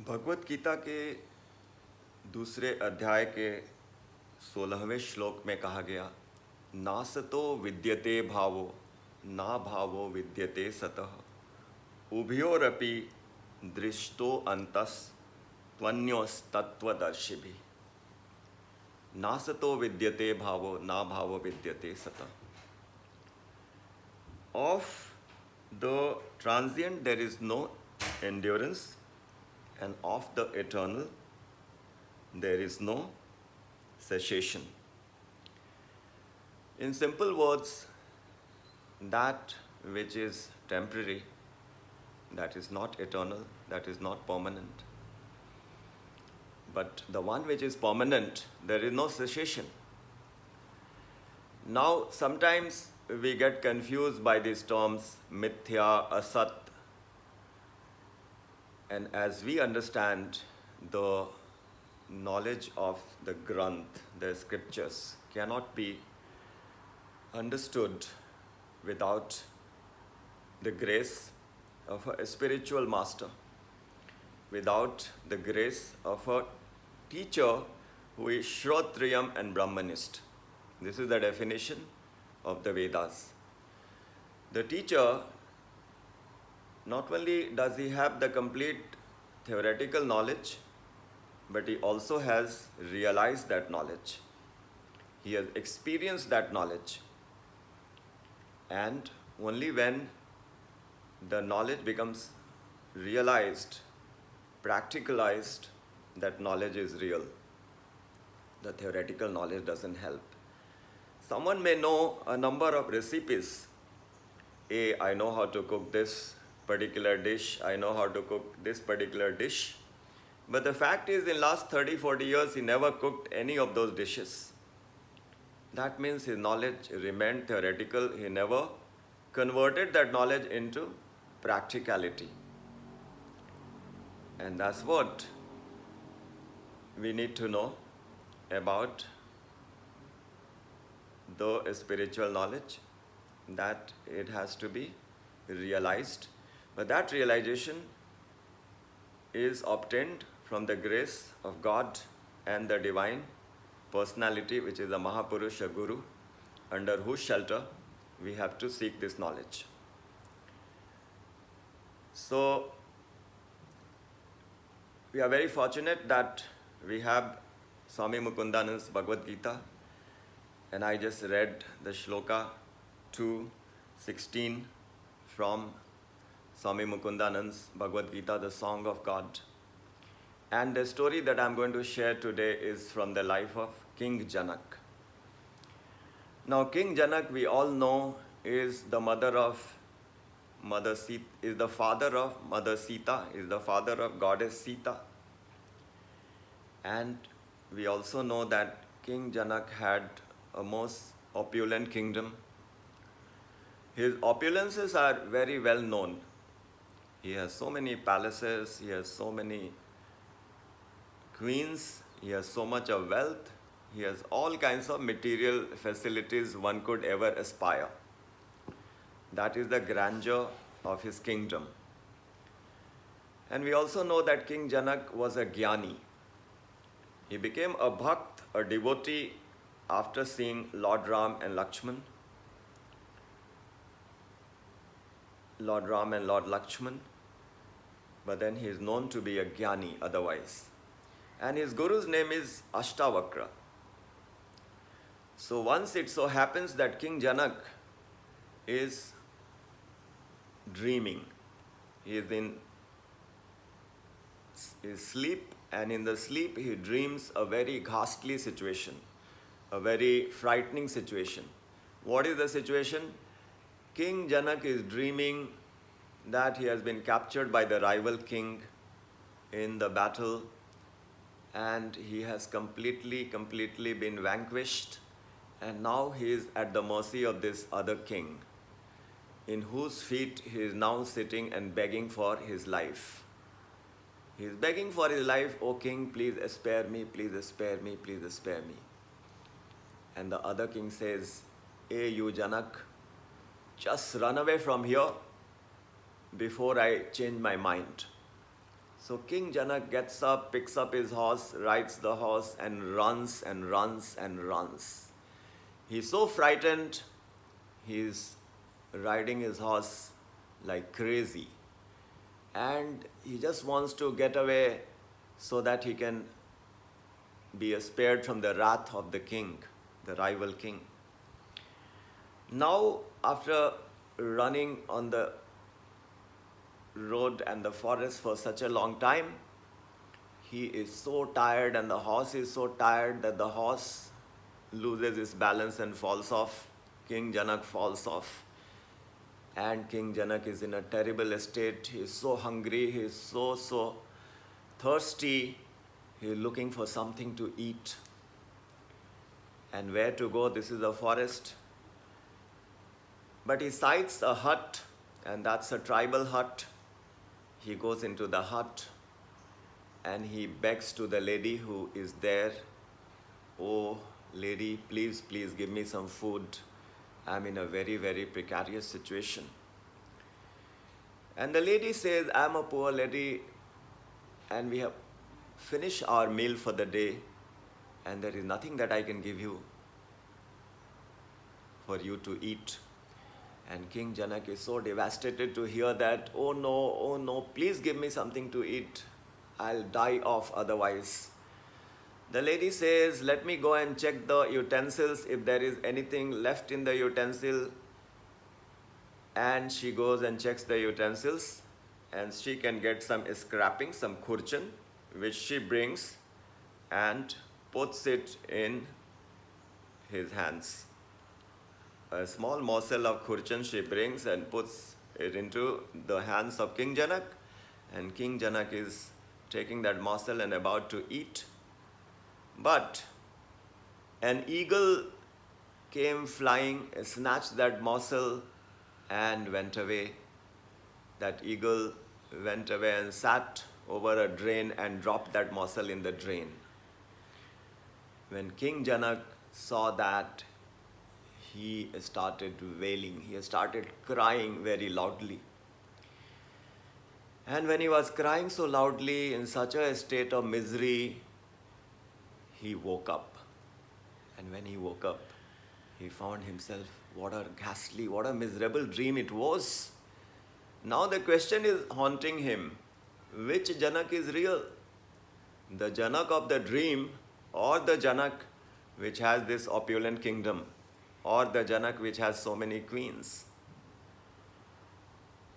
भगवत गीता के दूसरे अध्याय के 16वें श्लोक में कहा गया, नासतो विद्यते भावो ना भावो विद्यते सतः उभयोरपि दृष्टो अंतस त्वन्योस्तत्वदर्शिभिः। नासतो विद्यते भावो ना भावो विद्यते सतः. Of the transient there is no endurance, and of the eternal there is no cessation. In simple words, that which is temporary, that is not eternal, that is not permanent. But the one which is permanent, there is no cessation. Now, sometimes we get confused by these terms, mithya, asat, and as we understand the knowledge of the Granth, the scriptures, cannot be understood without the grace of a spiritual master, without the grace of a teacher who is Shrotriyam and Brahmanist. This is the definition of the Vedas. The teacher, not only does he have the complete theoretical knowledge, but he also has realized that knowledge. He has experienced that knowledge. And only when the knowledge becomes realized, practicalized, that knowledge is real. The theoretical knowledge doesn't help. Someone may know a number of recipes. I know how to cook this particular dish. I know how to cook this particular dish. But the fact is, in last 30, 40 years, he never cooked any of those dishes. That means his knowledge remained theoretical. He never converted that knowledge into practicality. And that's what we need to know about the spiritual knowledge, that it has to be realized. But that realization is obtained from the grace of God and the divine personality, which is the Mahapurusha Guru, under whose shelter we have to seek this knowledge. So, we are very fortunate that we have Swami Mukundanand's Bhagavad Gita, and I just read the shloka 2:16 from Swami Mukundanand's Bhagavad Gita, the Song of God. And the story that I'm going to share today is from the life of King Janak. Now, King Janak, we all know, is the father of Mother Sita, is the father of Goddess Sita. And we also know that King Janak had a most opulent kingdom. His opulences are very well known. He has so many palaces, he has so many queens, he has so much of wealth, he has all kinds of material facilities one could ever aspire. That is the grandeur of his kingdom. And we also know that King Janak was a Jnani. He became a Bhakt, a devotee, after seeing Lord Ram and Lakshman. Lord Ram and Lord Lakshman. But then he is known to be a Jnani otherwise. And his guru's name is Ashtavakra. So once it so happens that King Janak is dreaming. He is in his sleep, and in the sleep he dreams a very ghastly situation, a very frightening situation. What is the situation? King Janak is dreaming that he has been captured by the rival king in the battle, and he has completely been vanquished, and now he is at the mercy of this other king, in whose feet he is now sitting and begging for his life. He is begging for his life, "O king, please spare me, please spare me, please spare me." And the other king says, "You Janak, just run away from here before I change my mind." So King Janak gets up, picks up his horse, rides the horse, and runs and runs and runs. He's so frightened, he's riding his horse like crazy. And he just wants to get away so that he can be spared from the wrath of the king, the rival king. Now, after running on the road and the forest for such a long time, he is so tired and the horse is so tired that the horse loses its balance and falls off. King Janak falls off. And King Janak is in a terrible state. He is so hungry, he is so thirsty. He is looking for something to eat. And where to go? This is a forest. But he sights a hut, and that's a tribal hut. He goes into the hut and he begs to the lady who is there, "Oh, lady, please give me some food. I'm in a very precarious situation." And the lady says, "I'm a poor lady and we have finished our meal for the day and there is nothing that I can give you for you to eat." And King Janak is so devastated to hear that. Oh no, please give me something to eat. I'll die off otherwise." The lady says, "Let me go and check the utensils if there is anything left in the utensil." And she goes and checks the utensils and she can get some scrapping, some khurchan, which she brings and puts it in his hands. A small morsel of khurchan she brings and puts it into the hands of King Janak, and King Janak is taking that morsel and about to eat. But an eagle came flying, snatched that morsel and went away. That eagle went away and sat over a drain and dropped that morsel in the drain. When King Janak saw that, he started wailing. He started crying very loudly. And when he was crying so loudly, in such a state of misery, he woke up. And when he woke up, he found himself, what a ghastly, what a miserable dream it was. Now the question is haunting him, which Janak is real? The Janak of the dream, or the Janak which has this opulent kingdom, or the Janak which has so many queens?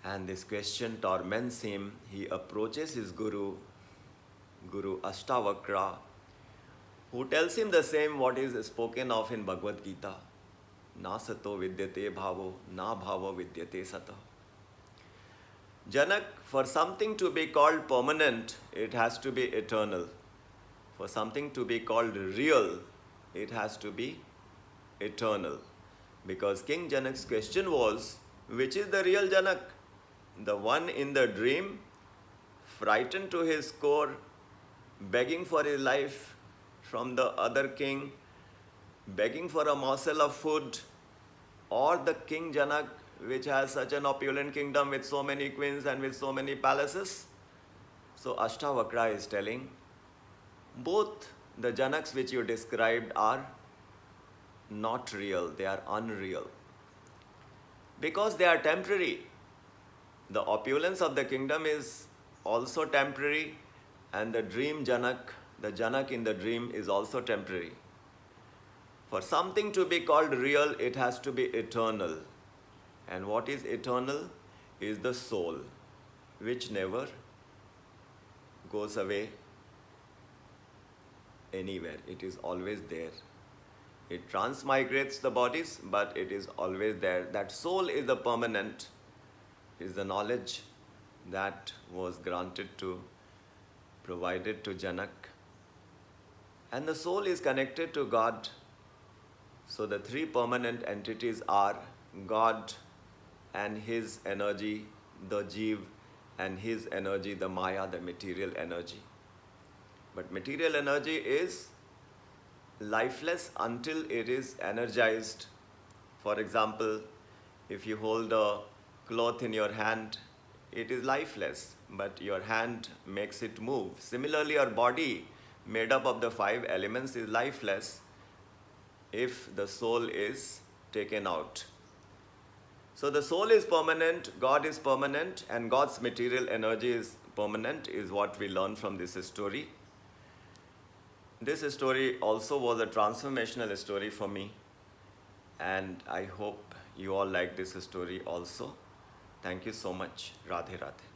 And this question torments him. He approaches his Guru Ashtavakra, who tells him the same what is spoken of in Bhagavad Gita. Na sato vidyate bhavo, na bhavo vidyate sato. Janak, for something to be called permanent, it has to be eternal. For something to be called real, it has to be eternal. Because King Janak's question was, which is the real Janak? The one in the dream, frightened to his core, begging for his life from the other king, begging for a morsel of food, or the King Janak which has such an opulent kingdom with so many queens and with so many palaces? So Ashtavakra is telling, both the Janaks which you described are not real, they are unreal. Because they are temporary. The opulence of the kingdom is also temporary, and the dream Janak, the Janak in the dream, is also temporary. For something to be called real, it has to be eternal. And what is eternal is the soul, which never goes away anywhere. It is always there. It transmigrates the bodies, but it is always there. That soul is the permanent, is the knowledge that was provided to Janak. And the soul is connected to God. So the three permanent entities are God and his energy, the Jeev, and his energy, the Maya, the material energy. But material energy is lifeless until it is energized. For example, if you hold a cloth in your hand, it is lifeless, but your hand makes it move. Similarly, our body, made up of the 5 elements, is lifeless if the soul is taken out. So the soul is permanent, God is permanent, and God's material energy is permanent, is what we learn from this story. This story also was a transformational story for me, and I hope you all like this story also. Thank you so much. Radhe Radhe.